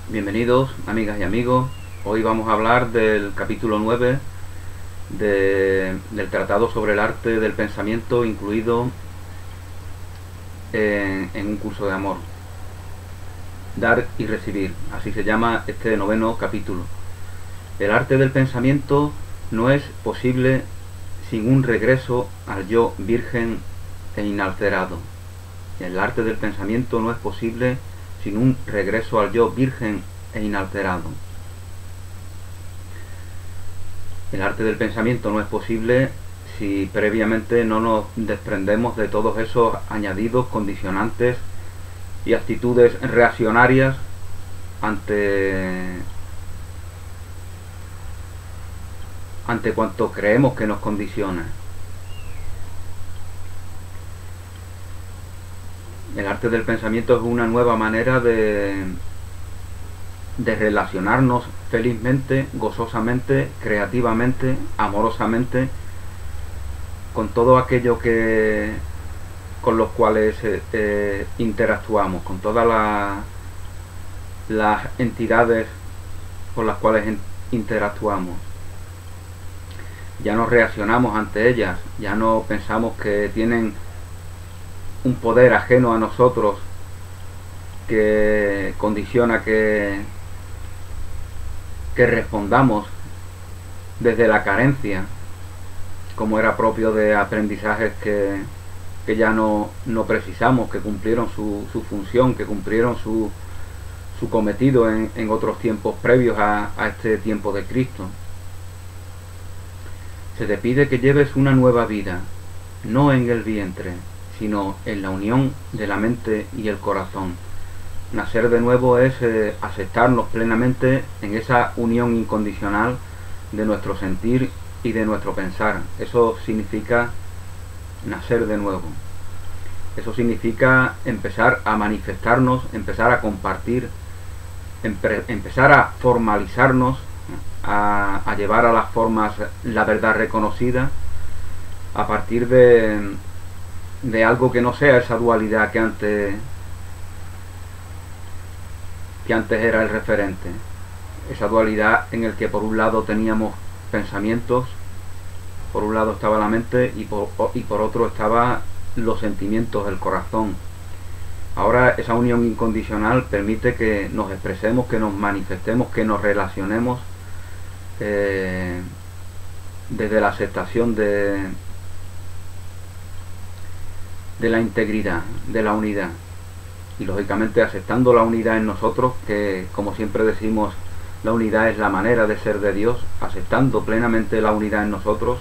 Bienvenidos, amigas y amigos. Hoy vamos a hablar del capítulo 9 del Tratado sobre el Arte del Pensamiento, incluido en un curso de amor. Dar y recibir, así se llama este noveno capítulo. El arte del pensamiento no es posible sin un regreso al yo virgen e inalterado. El arte del pensamiento no es posible sin un regreso al yo virgen e inalterado. El arte del pensamiento no es posible si previamente no nos desprendemos de todos esos añadidos, condicionantes y actitudes reaccionarias ante cuanto creemos que nos condiciona. El arte del pensamiento es una nueva manera de relacionarnos felizmente, gozosamente, creativamente, amorosamente con todo aquello con los cuales interactuamos, con todas las entidades con las cuales interactuamos. Ya no reaccionamos ante ellas, ya no pensamos que tienen un poder ajeno a nosotros que condiciona que respondamos desde la carencia, como era propio de aprendizajes que ya no precisamos, que cumplieron su función, que cumplieron su cometido en otros tiempos previos a este tiempo de Cristo. Se te pide que lleves una nueva vida, no en el vientre, sino en la unión de la mente y el corazón. Nacer de nuevo es aceptarnos plenamente en esa unión incondicional de nuestro sentir y de nuestro pensar. Eso significa nacer de nuevo. Eso significa empezar a manifestarnos, empezar a compartir, empezar a formalizarnos, a llevar a las formas la verdad reconocida a partir de algo que no sea esa dualidad que antes era el referente. Esa dualidad en el que por un lado teníamos pensamientos, por un lado estaba la mente y por otro estaba los sentimientos, el corazón. Ahora esa unión incondicional permite que nos expresemos, que nos manifestemos, que nos relacionemos desde la aceptación de la integridad, de la unidad. Y lógicamente aceptando la unidad en nosotros, que como siempre decimos, la unidad es la manera de ser de Dios. Aceptando plenamente la unidad en nosotros,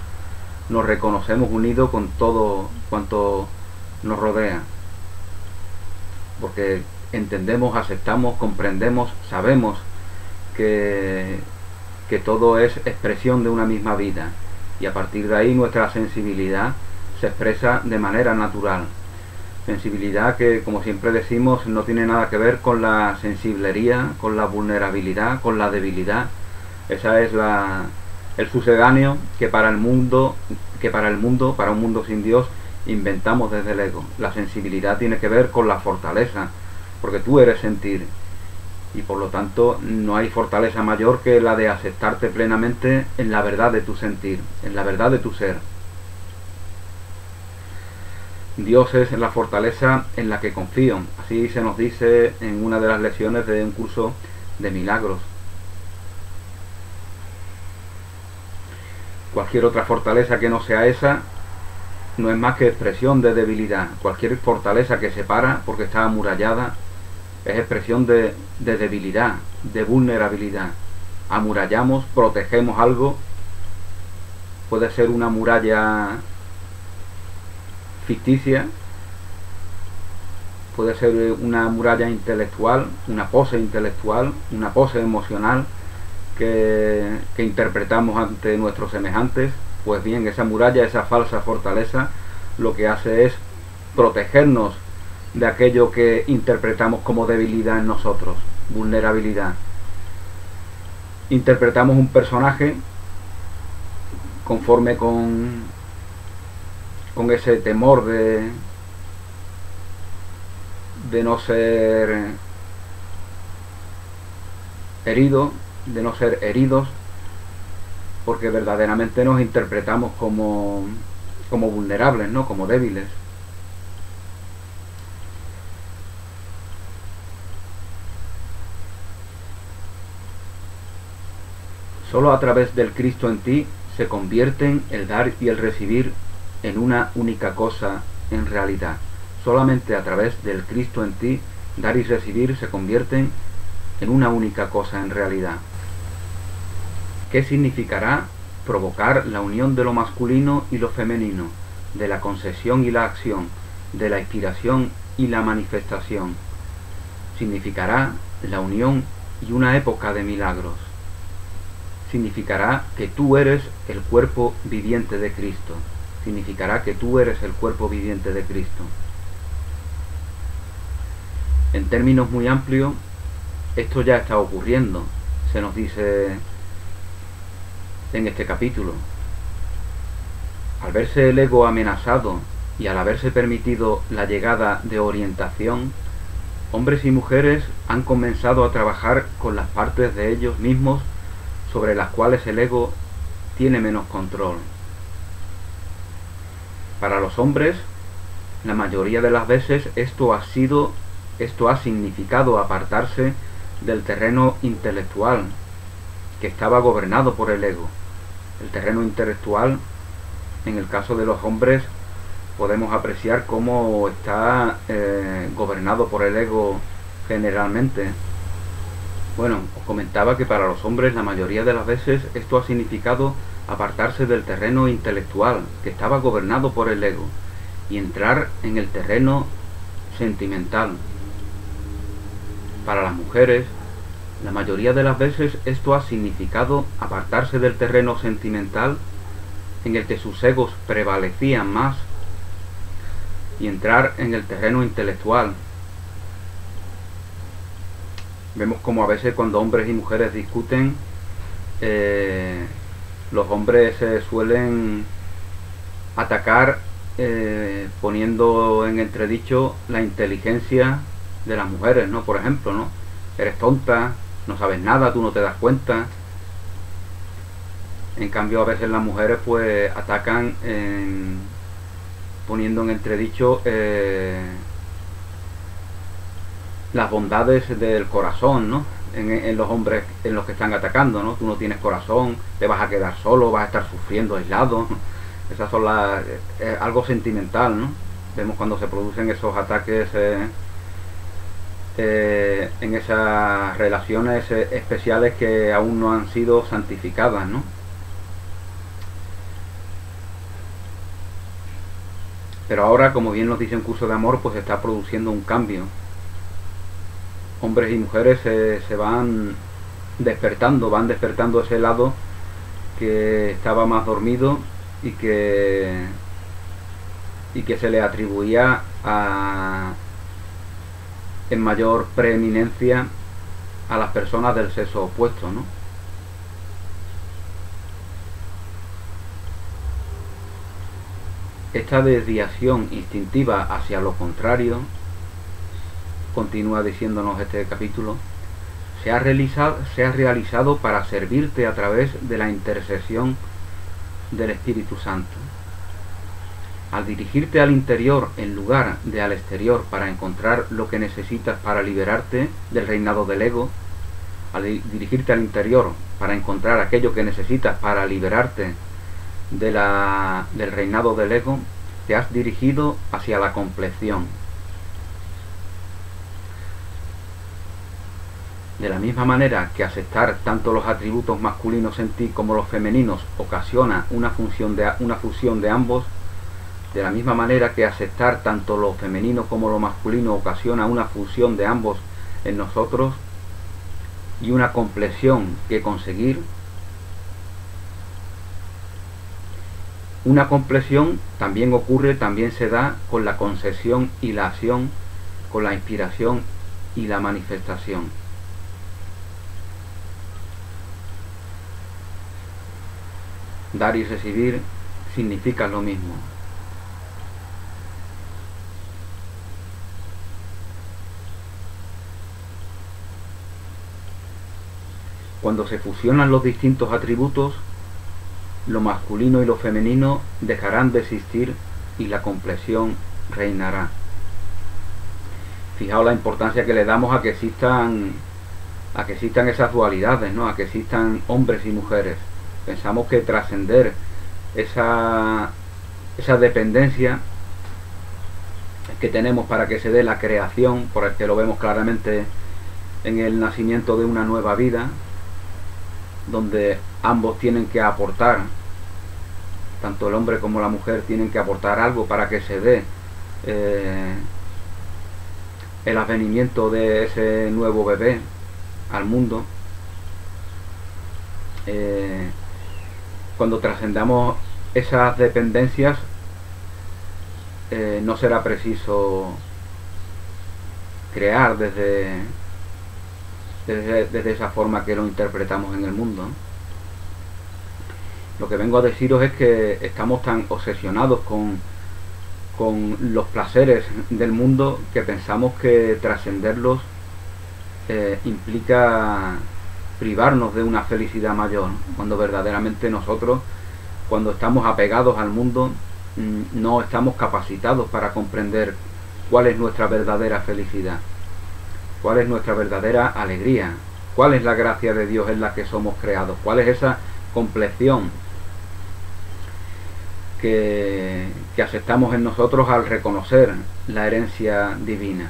nos reconocemos unidos con todo cuanto nos rodea, porque entendemos, aceptamos, comprendemos, sabemos que todo es expresión de una misma vida, y a partir de ahí nuestra sensibilidad se expresa de manera natural. Sensibilidad que, como siempre decimos, no tiene nada que ver con la sensiblería, con la vulnerabilidad, con la debilidad. Esa es el sucedáneo que para un mundo sin Dios, inventamos desde el ego. La sensibilidad tiene que ver con la fortaleza, porque tú eres sentir, y por lo tanto no hay fortaleza mayor que la de aceptarte plenamente en la verdad de tu sentir, en la verdad de tu ser. Dios es la fortaleza en la que confío. Así se nos dice en una de las lecciones de un curso de milagros. Cualquier otra fortaleza que no sea esa no es más que expresión de debilidad. Cualquier fortaleza que se para porque está amurallada es expresión de debilidad, de vulnerabilidad. Amurallamos, protegemos algo. Puede ser una muralla ficticia, puede ser una muralla intelectual, una pose intelectual, una pose emocional que interpretamos ante nuestros semejantes. Pues bien, esa muralla, esa falsa fortaleza, lo que hace es protegernos de aquello que interpretamos como debilidad en nosotros, vulnerabilidad. Interpretamos un personaje conforme con ese temor de no ser heridos, de no ser heridos, porque verdaderamente nos interpretamos como vulnerables, ¿no? Como débiles. Solo a través del Cristo en ti se convierten el dar y el recibir en una única cosa en realidad. Solamente a través del Cristo en ti, dar y recibir se convierten en una única cosa en realidad. ¿Qué significará provocar la unión de lo masculino y lo femenino, de la concesión y la acción, de la inspiración y la manifestación? Significará la unión y una época de milagros. Significará que tú eres el cuerpo viviente de Cristo. Significará que tú eres el cuerpo viviente de Cristo. En términos muy amplios, esto ya está ocurriendo, se nos dice en este capítulo. Al verse el ego amenazado y al haberse permitido la llegada de orientación, hombres y mujeres han comenzado a trabajar con las partes de ellos mismos sobre las cuales el ego tiene menos control. Para los hombres, la mayoría de las veces esto ha significado apartarse del terreno intelectual, que estaba gobernado por el ego. El terreno intelectual, en el caso de los hombres, podemos apreciar cómo está gobernado por el ego generalmente. Bueno, os comentaba que para los hombres la mayoría de las veces esto ha significado apartarse del terreno intelectual, que estaba gobernado por el ego, y entrar en el terreno sentimental. Para las mujeres, la mayoría de las veces esto ha significado apartarse del terreno sentimental, en el que sus egos prevalecían más, y entrar en el terreno intelectual. Vemos como a veces cuando hombres y mujeres discuten, los hombres suelen atacar poniendo en entredicho la inteligencia de las mujeres, ¿no? Por ejemplo, ¿no? Eres tonta, no sabes nada, tú no te das cuenta. En cambio, a veces las mujeres pues atacan poniendo en entredicho las bondades del corazón, ¿no? En los hombres en los que están atacando, ¿no? Tú no tienes corazón, te vas a quedar solo, vas a estar sufriendo aislado. Esas son algo sentimental, ¿no? Vemos cuando se producen esos ataques en esas relaciones especiales que aún no han sido santificadas, ¿no? Pero ahora, como bien nos dice un curso de amor, pues se está produciendo un cambio. Hombres y mujeres se van despertando ese lado que estaba más dormido y que se le atribuía en mayor preeminencia a las personas del sexo opuesto, ¿no? Esta desviación instintiva hacia lo contrario, continúa diciéndonos este capítulo, se ha realizado para servirte a través de la intercesión del Espíritu Santo. Al dirigirte al interior en lugar de al exterior para encontrar lo que necesitas para liberarte del reinado del ego, al dirigirte al interior para encontrar aquello que necesitas para liberarte del reinado del ego, te has dirigido hacia la compleción. De la misma manera que aceptar tanto los atributos masculinos en ti como los femeninos ocasiona una fusión de ambos, de la misma manera que aceptar tanto lo femenino como lo masculino ocasiona una fusión de ambos en nosotros y una compleción que conseguir, una compleción también se da con la concesión y la acción, con la inspiración y la manifestación. Dar y recibir significan lo mismo. Cuando se fusionan los distintos atributos, lo masculino y lo femenino dejarán de existir y la compleción reinará. Fijaos la importancia que le damos a que existan esas dualidades, ¿no? A que existan hombres y mujeres. Pensamos que trascender esa dependencia que tenemos para que se dé la creación, por el que lo vemos claramente en el nacimiento de una nueva vida, donde ambos tienen que aportar, tanto el hombre como la mujer tienen que aportar algo para que se dé el advenimiento de ese nuevo bebé al mundo. Cuando trascendamos esas dependencias, no será preciso crear desde esa forma que lo interpretamos en el mundo, ¿no? Lo que vengo a deciros es que estamos tan obsesionados con los placeres del mundo que pensamos que trascenderlos implica privarnos de una felicidad mayor, cuando verdaderamente nosotros, cuando estamos apegados al mundo, no estamos capacitados para comprender cuál es nuestra verdadera felicidad, cuál es nuestra verdadera alegría, cuál es la gracia de Dios en la que somos creados, cuál es esa compleción que aceptamos en nosotros al reconocer la herencia divina.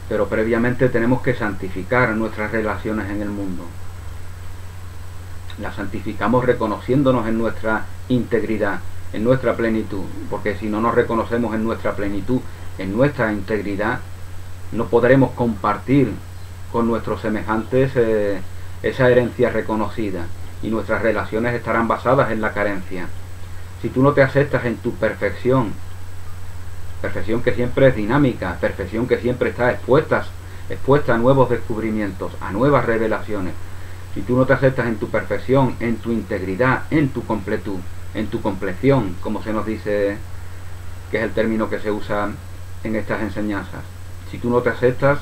Pero previamente tenemos que santificar nuestras relaciones en el mundo. Las santificamos reconociéndonos en nuestra integridad, en nuestra plenitud, porque si no nos reconocemos en nuestra plenitud, en nuestra integridad, no podremos compartir con nuestros semejantes esa herencia reconocida, y nuestras relaciones estarán basadas en la carencia. Si tú no te aceptas en tu perfección, perfección que siempre es dinámica, perfección que siempre está expuesta a nuevos descubrimientos, a nuevas revelaciones, si tú no te aceptas en tu perfección, en tu integridad, en tu completud, en tu compleción, como se nos dice, que es el término que se usa en estas enseñanzas, si tú no te aceptas,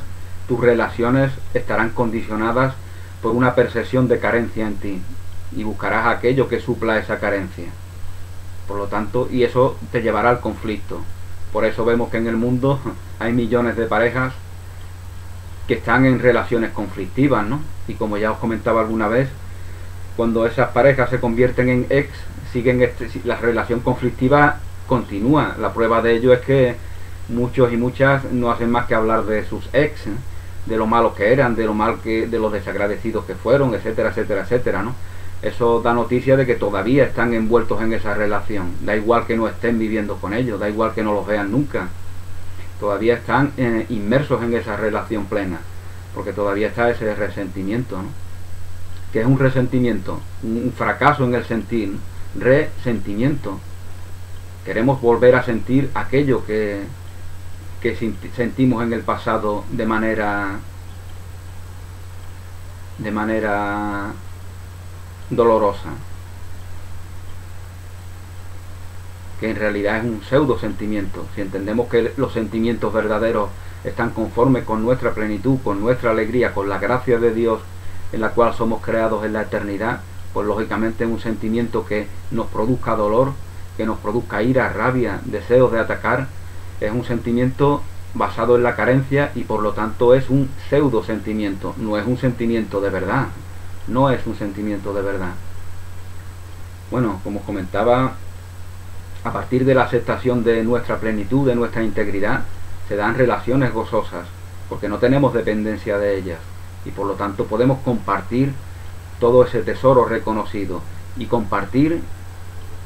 tus relaciones estarán condicionadas por una percepción de carencia en ti, y buscarás aquello que supla esa carencia. Por lo tanto, y eso te llevará al conflicto. Por eso vemos que en el mundo hay millones de parejas que están en relaciones conflictivas, ¿no? Y como ya os comentaba alguna vez, cuando esas parejas se convierten en ex, la relación conflictiva continúa. La prueba de ello es que muchos y muchas no hacen más que hablar de sus ex, ¿eh? De lo malos que eran, de los desagradecidos que fueron, etcétera, etcétera, etcétera, ¿no? Eso da noticia de que todavía están envueltos en esa relación. Da igual que no estén viviendo con ellos, da igual que no los vean nunca. Todavía están inmersos en esa relación plena, porque todavía está ese resentimiento, ¿no? Que es un resentimiento, un fracaso en el sentir, resentimiento. Queremos volver a sentir aquello que sentimos en el pasado de manera dolorosa, que en realidad es un pseudo sentimiento. Si entendemos que los sentimientos verdaderos están conformes con nuestra plenitud, con nuestra alegría, con la gracia de Dios en la cual somos creados en la eternidad, pues lógicamente un sentimiento que nos produzca dolor, que nos produzca ira, rabia, deseos de atacar, es un sentimiento basado en la carencia y por lo tanto es un pseudo sentimiento, no es un sentimiento de verdad, no es un sentimiento de verdad. Bueno, como os comentaba, a partir de la aceptación de nuestra plenitud, de nuestra integridad, se dan relaciones gozosas, porque no tenemos dependencia de ellas, y por lo tanto podemos compartir todo ese tesoro reconocido. Y compartir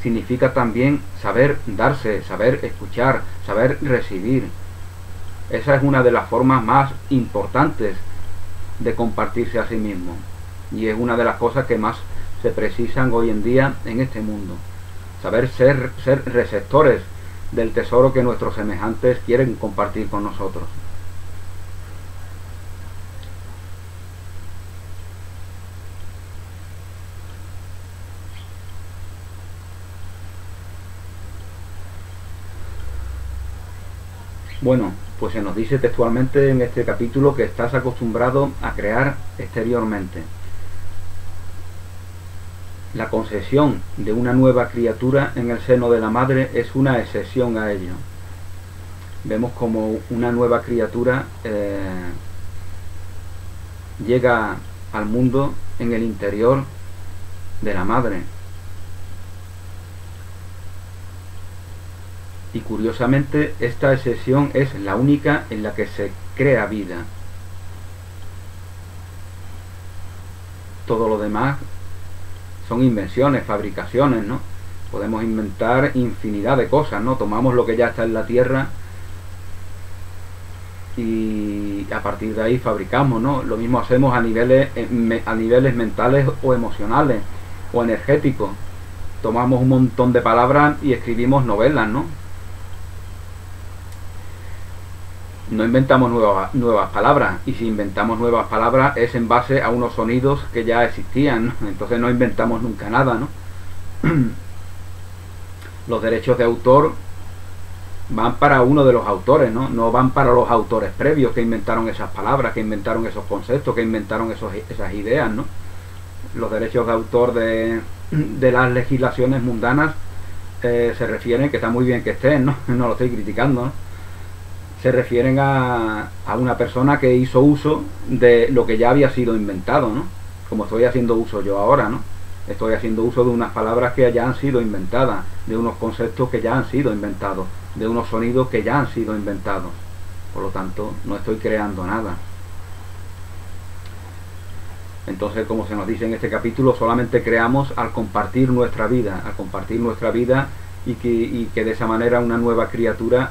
significa también saber darse, saber escuchar, saber recibir. Esa es una de las formas más importantes de compartirse a sí mismo, y es una de las cosas que más se precisan hoy en día en este mundo. Saber ser receptores del tesoro que nuestros semejantes quieren compartir con nosotros. Bueno, pues se nos dice textualmente en este capítulo que estás acostumbrado a crear exteriormente. La concesión de una nueva criatura en el seno de la madre es una excepción a ello. Vemos como una nueva criatura llega al mundo en el interior de la madre. Y curiosamente esta excepción es la única en la que se crea vida. Todo lo demás son invenciones, fabricaciones, ¿no? Podemos inventar infinidad de cosas, ¿no? Tomamos lo que ya está en la tierra y a partir de ahí fabricamos, ¿no? Lo mismo hacemos a niveles mentales o emocionales o energéticos. Tomamos un montón de palabras y escribimos novelas, ¿no? No inventamos nuevas palabras, y si inventamos nuevas palabras es en base a unos sonidos que ya existían, ¿no? Entonces no inventamos nunca nada, ¿no? Los derechos de autor van para uno de los autores, ¿no? No van para los autores previos que inventaron esas palabras, que inventaron esos conceptos, que inventaron esas ideas, ¿no? Los derechos de autor de las legislaciones mundanas se refieren, que está muy bien que estén, ¿no? No lo estoy criticando, ¿no? Se refieren a una persona que hizo uso de lo que ya había sido inventado, ¿no? Como estoy haciendo uso yo ahora, ¿no? Estoy haciendo uso de unas palabras que ya han sido inventadas, de unos conceptos que ya han sido inventados, de unos sonidos que ya han sido inventados. Por lo tanto, no estoy creando nada. Entonces, como se nos dice en este capítulo, solamente creamos al compartir nuestra vida, y que de esa manera una nueva criatura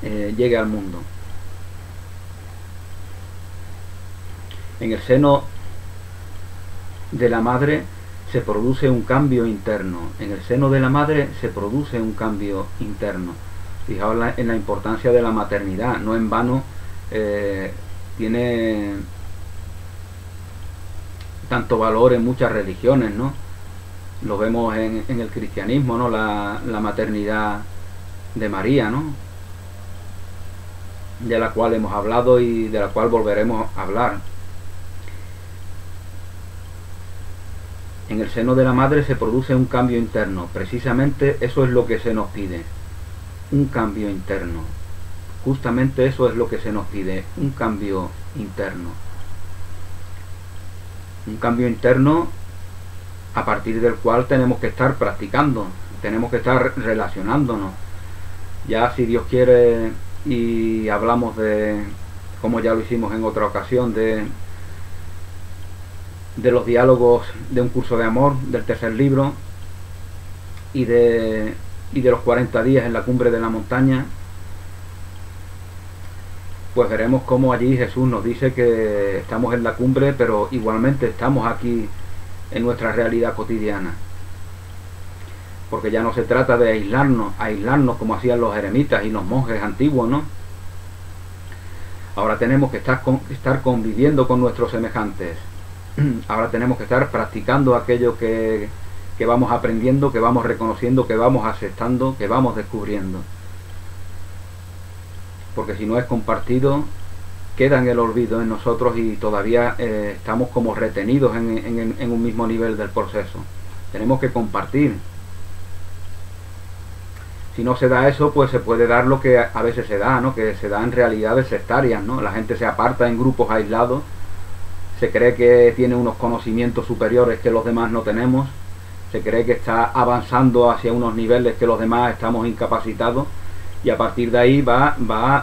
llegue al mundo. En el seno de la madre se produce un cambio interno. En el seno de la madre se produce un cambio interno. Fijaos en la importancia de la maternidad. No en vano tiene tanto valor en muchas religiones, ¿no? Lo vemos en el cristianismo, ¿no? La maternidad de María, ¿no? De la cual hemos hablado y de la cual volveremos a hablar. En el seno de la madre se produce un cambio interno. Precisamente eso es lo que se nos pide. Un cambio interno. Justamente eso es lo que se nos pide. Un cambio interno. Un cambio interno a partir del cual tenemos que estar practicando. Tenemos que estar relacionándonos. Ya si Dios quiere, y hablamos de, como ya lo hicimos en otra ocasión, de los diálogos de un curso de amor, del tercer libro, y de los 40 días en la cumbre de la montaña, pues veremos cómo allí Jesús nos dice que estamos en la cumbre, pero igualmente estamos aquí en nuestra realidad cotidiana. Porque ya no se trata de aislarnos como hacían los eremitas y los monjes antiguos, ¿no? Ahora tenemos que estar conviviendo con nuestros semejantes. Ahora tenemos que estar practicando aquello que vamos aprendiendo, que vamos reconociendo, que vamos aceptando, que vamos descubriendo. Porque si no es compartido, queda en el olvido en nosotros y todavía estamos como retenidos en un mismo nivel del proceso. Tenemos que compartir. Si no se da eso, pues se puede dar lo que a veces se da, ¿no? Que se da en realidades sectarias, ¿no? La gente se aparta en grupos aislados, se cree que tiene unos conocimientos superiores que los demás no tenemos, se cree que está avanzando hacia unos niveles que los demás estamos incapacitados, y a partir de ahí va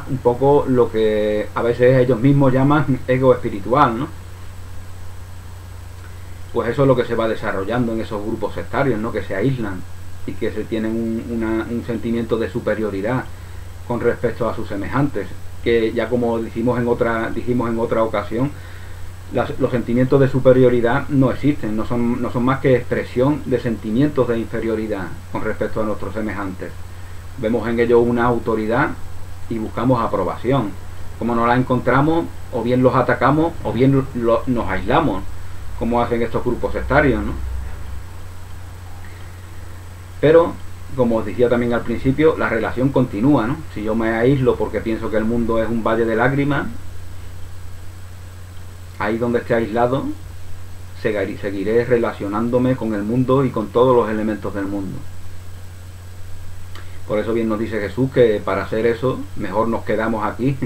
un poco lo que a veces ellos mismos llaman ego espiritual, ¿no? Pues eso es lo que se va desarrollando en esos grupos sectarios, ¿no? Que se aíslan y que se tienen un sentimiento de superioridad con respecto a sus semejantes, que ya como dijimos en otra ocasión, los sentimientos de superioridad no existen, no son más que expresión de sentimientos de inferioridad con respecto a nuestros semejantes. Vemos en ello una autoridad y buscamos aprobación. Como no la encontramos, o bien los atacamos o bien nos aislamos, como hacen estos grupos sectarios, ¿no? Pero como os decía también al principio, la relación continúa, ¿no? Si yo me aíslo porque pienso que el mundo es un valle de lágrimas, ahí donde esté aislado, seguiré relacionándome con el mundo y con todos los elementos del mundo. Por eso bien nos dice Jesús que para hacer eso, mejor nos quedamos aquí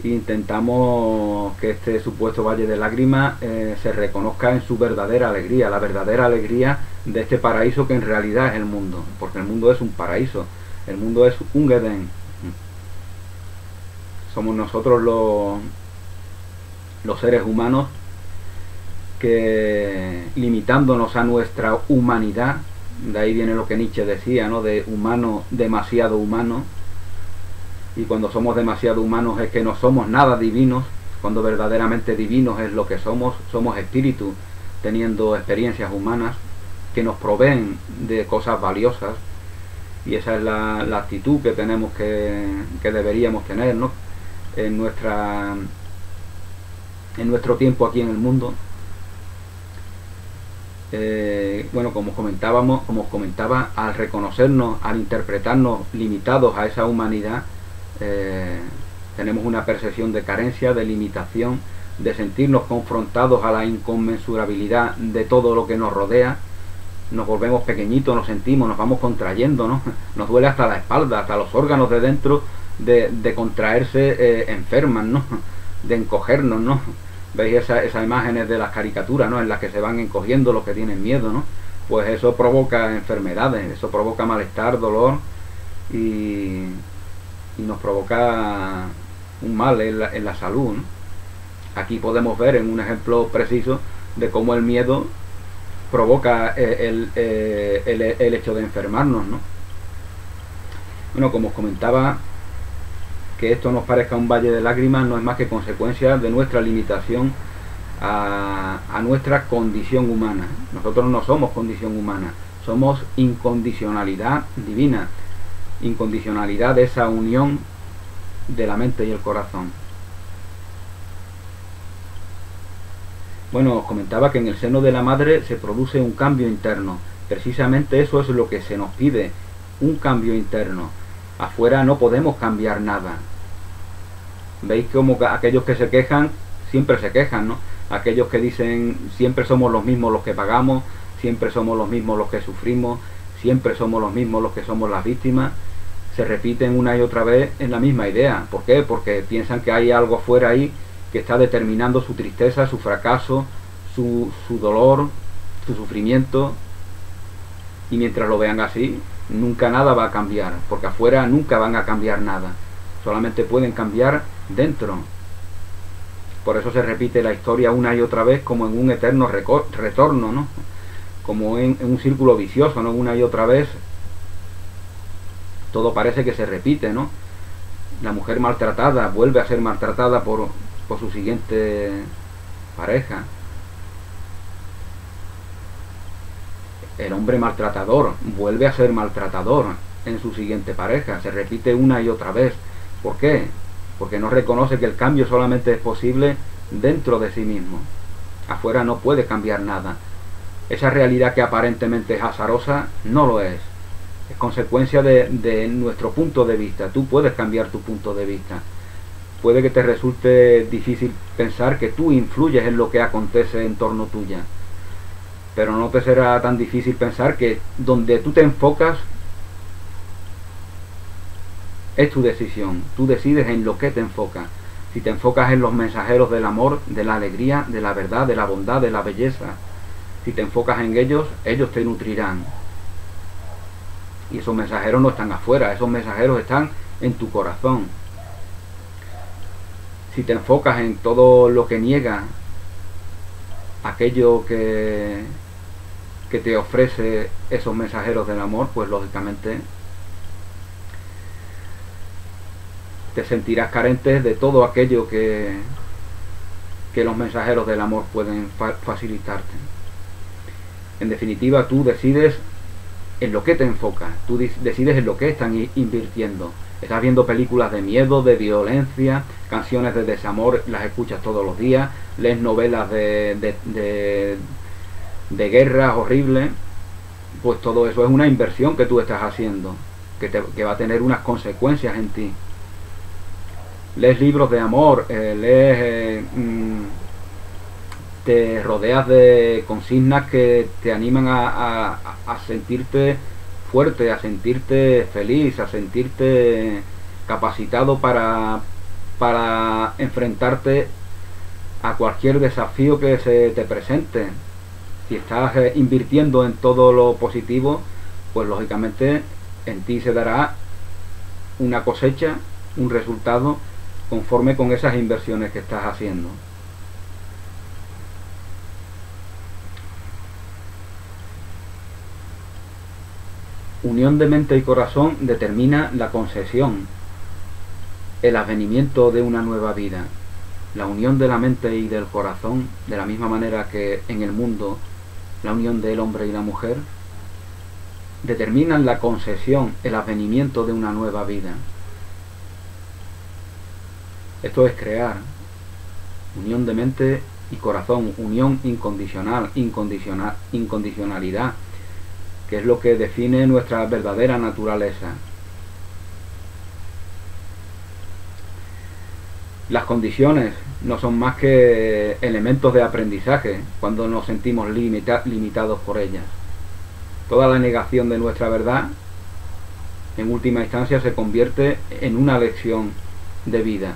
e intentamos que este supuesto valle de lágrimas se reconozca en su verdadera alegría, la verdadera alegría de este paraíso que en realidad es el mundo, porque el mundo es un paraíso, el mundo es un Edén. Somos nosotros los seres humanos que, limitándonos a nuestra humanidad, de ahí viene lo que Nietzsche decía, ¿no? De humano, demasiado humano. Y cuando somos demasiado humanos es que no somos nada divinos, cuando verdaderamente divinos es lo que somos espíritus teniendo experiencias humanas que nos proveen de cosas valiosas, y esa es la actitud que tenemos que deberíamos tener, ¿no? en nuestro tiempo aquí en el mundo. Bueno, como os comentaba, al reconocernos, al interpretarnos limitados a esa humanidad, tenemos una percepción de carencia, de limitación, de sentirnos confrontados a la inconmensurabilidad de todo lo que nos rodea. Nos volvemos pequeñitos, nos sentimos, nos vamos contrayendo, ¿no? Nos duele hasta la espalda, hasta los órganos de dentro de contraerse enferman, ¿no? De encogernos, ¿no? Veis esas imágenes de las caricaturas, ¿no? En las que se van encogiendo los que tienen miedo, ¿no? Pues eso provoca enfermedades, eso provoca malestar, dolor y nos provoca un mal en la salud, ¿no? Aquí podemos ver en un ejemplo preciso de cómo el miedo provoca el hecho de enfermarnos, ¿no? Bueno, como os comentaba, que esto nos parezca un valle de lágrimas no es más que consecuencia de nuestra limitación a nuestra condición humana. Nosotros no somos condición humana, somos incondicionalidad divina, incondicionalidad de esa unión de la mente y el corazón. Bueno, os comentaba que en el seno de la madre se produce un cambio interno. Precisamente eso es lo que se nos pide, un cambio interno. Afuera no podemos cambiar nada. Veis como aquellos que se quejan siempre se quejan, ¿no? Aquellos que dicen siempre somos los mismos los que pagamos, siempre somos los mismos los que sufrimos, siempre somos los mismos los que somos las víctimas, se repiten una y otra vez en la misma idea. ¿Por qué? Porque piensan que hay algo afuera ahí que está determinando su tristeza, su fracaso, su dolor, su sufrimiento, y mientras lo vean así, nunca nada va a cambiar, porque afuera nunca van a cambiar nada, solamente pueden cambiar dentro. Por eso se repite la historia una y otra vez como en un eterno retorno, ¿no? Como en un círculo vicioso, ¿no? Una y otra vez todo parece que se repite, ¿no? La mujer maltratada vuelve a ser maltratada por su siguiente pareja. El hombre maltratador vuelve a ser maltratador en su siguiente pareja. Se repite una y otra vez. ¿Por qué? Porque no reconoce que el cambio solamente es posible dentro de sí mismo. Afuera no puede cambiar nada. Esa realidad que aparentemente es azarosa no lo es. Es consecuencia de nuestro punto de vista. Tú puedes cambiar tu punto de vista. Puede que te resulte difícil pensar que tú influyes en lo que acontece en torno tuya, pero no te será tan difícil pensar que donde tú te enfocas es tu decisión. Tú decides en lo que te enfocas. Si te enfocas en los mensajeros del amor, de la alegría, de la verdad, de la bondad, de la belleza, si te enfocas en ellos, ellos te nutrirán. Y esos mensajeros no están afuera, esos mensajeros están en tu corazón. Si te enfocas en todo lo que niega aquello que te ofrece esos mensajeros del amor, pues lógicamente te sentirás carente de todo aquello que los mensajeros del amor pueden facilitarte. En definitiva, tú decides en lo que te enfocas, tú decides en lo que están invirtiendo. Estás viendo películas de miedo, de violencia, canciones de desamor, las escuchas todos los días, lees novelas de guerras horribles, pues todo eso es una inversión que tú estás haciendo, que va a tener unas consecuencias en ti. Lees libros de amor, te rodeas de consignas que te animan a sentirte fuerte, a sentirte feliz, a sentirte capacitado para enfrentarte a cualquier desafío que se te presente. Si estás invirtiendo en todo lo positivo, pues lógicamente en ti se dará una cosecha, un resultado conforme con esas inversiones que estás haciendo. Unión de mente y corazón determina la concesión, el advenimiento de una nueva vida. La unión de la mente y del corazón, de la misma manera que en el mundo la unión del hombre y la mujer, determinan la concesión, el advenimiento de una nueva vida. Esto es crear unión de mente y corazón, unión incondicional, incondicionalidad, que es lo que define nuestra verdadera naturaleza. Las condiciones no son más que elementos de aprendizaje cuando nos sentimos limitados por ellas. Toda la negación de nuestra verdad, en última instancia, se convierte en una lección de vida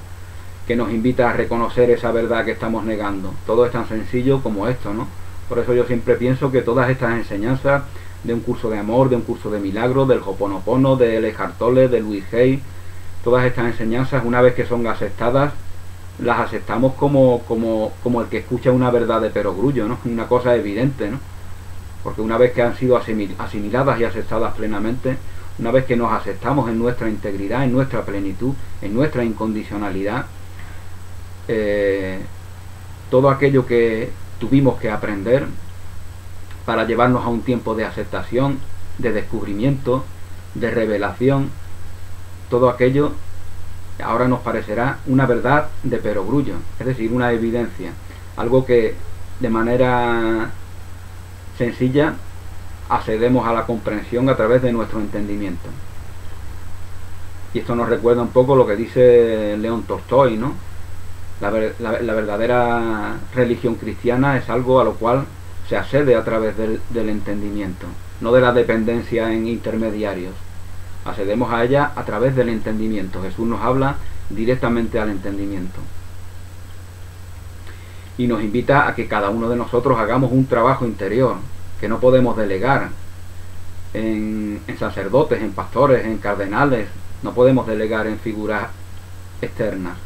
que nos invita a reconocer esa verdad que estamos negando. Todo es tan sencillo como esto, ¿no? Por eso yo siempre pienso que todas estas enseñanzas de un curso de amor, de un curso de milagro, del Ho'oponopono, de Eckhart Tolle, de Louise Hay, todas estas enseñanzas, una vez que son aceptadas, las aceptamos como el que escucha una verdad de perogrullo, ¿no? Una cosa evidente, ¿no? Porque una vez que han sido asimiladas y aceptadas plenamente, una vez que nos aceptamos en nuestra integridad, en nuestra plenitud, en nuestra incondicionalidad, todo aquello que tuvimos que aprender para llevarnos a un tiempo de aceptación, de descubrimiento, de revelación, todo aquello ahora nos parecerá una verdad de perogrullo, es decir, una evidencia, algo que de manera sencilla accedemos a la comprensión a través de nuestro entendimiento. Y esto nos recuerda un poco lo que dice León Tolstoy, ¿no? La verdadera religión cristiana es algo a lo cual se accede a través del entendimiento, no de la dependencia en intermediarios. Accedemos a ella a través del entendimiento. Jesús nos habla directamente al entendimiento. Y nos invita a que cada uno de nosotros hagamos un trabajo interior, que no podemos delegar en sacerdotes, en pastores, en cardenales, no podemos delegar en figuras externas.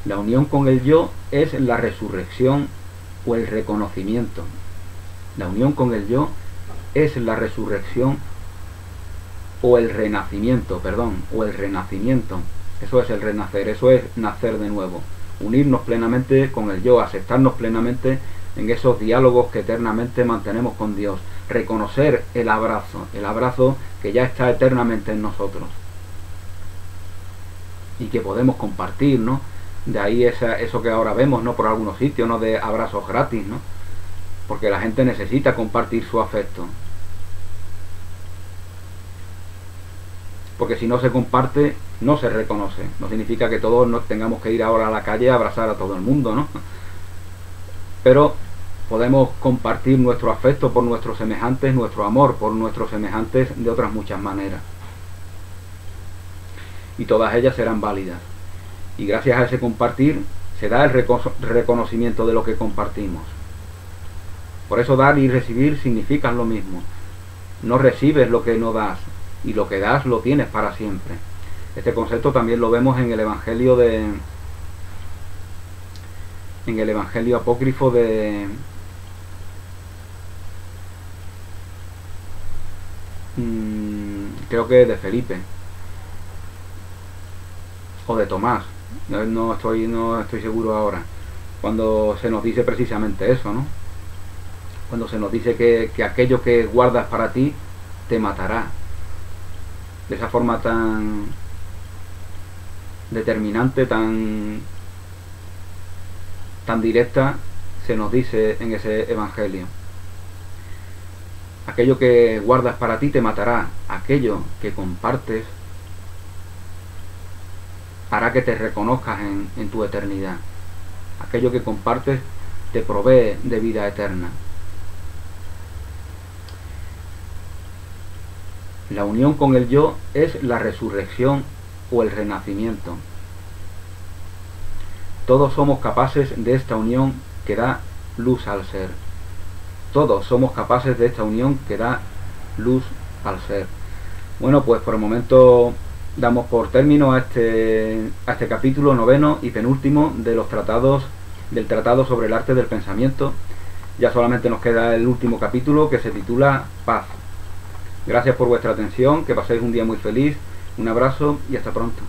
La unión con el yo es la resurrección o el reconocimiento. La unión con el yo es la resurrección o el renacimiento, o el renacimiento. Eso es el renacer, eso es nacer de nuevo. Unirnos plenamente con el yo, aceptarnos plenamente en esos diálogos que eternamente mantenemos con Dios. Reconocer el abrazo que ya está eternamente en nosotros. Y que podemos compartir, ¿no? De ahí eso que ahora vemos, ¿no? Por algunos sitios, ¿no? De abrazos gratis, ¿no? Porque la gente necesita compartir su afecto. Porque si no se comparte, no se reconoce. No significa que todos nos tengamos que ir ahora a la calle a abrazar a todo el mundo, ¿no? Pero podemos compartir nuestro afecto por nuestros semejantes, nuestro amor por nuestros semejantes de otras muchas maneras. Y todas ellas serán válidas. Y gracias a ese compartir se da el reconocimiento de lo que compartimos. Por eso dar y recibir significan lo mismo. No recibes lo que no das, y lo que das lo tienes para siempre. Este concepto también lo vemos en el Evangelio apócrifo de creo que de Felipe o de Tomás, no estoy seguro ahora, cuando se nos dice precisamente eso, ¿no? Cuando se nos dice que aquello que guardas para ti te matará. De esa forma tan determinante, tan directa, se nos dice en ese evangelio. Aquello que guardas para ti te matará, aquello que compartes hará que te reconozcas en tu eternidad. Aquello que compartes te provee de vida eterna. La unión con el yo es la resurrección o el renacimiento. Todos somos capaces de esta unión que da luz al ser. Todos somos capaces de esta unión que da luz al ser. Bueno, pues por el momento damos por término a este capítulo noveno y penúltimo de los tratados del Tratado sobre el Arte del Pensamiento. Ya solamente nos queda el último capítulo, que se titula Paz. Gracias por vuestra atención, que paséis un día muy feliz, un abrazo y hasta pronto.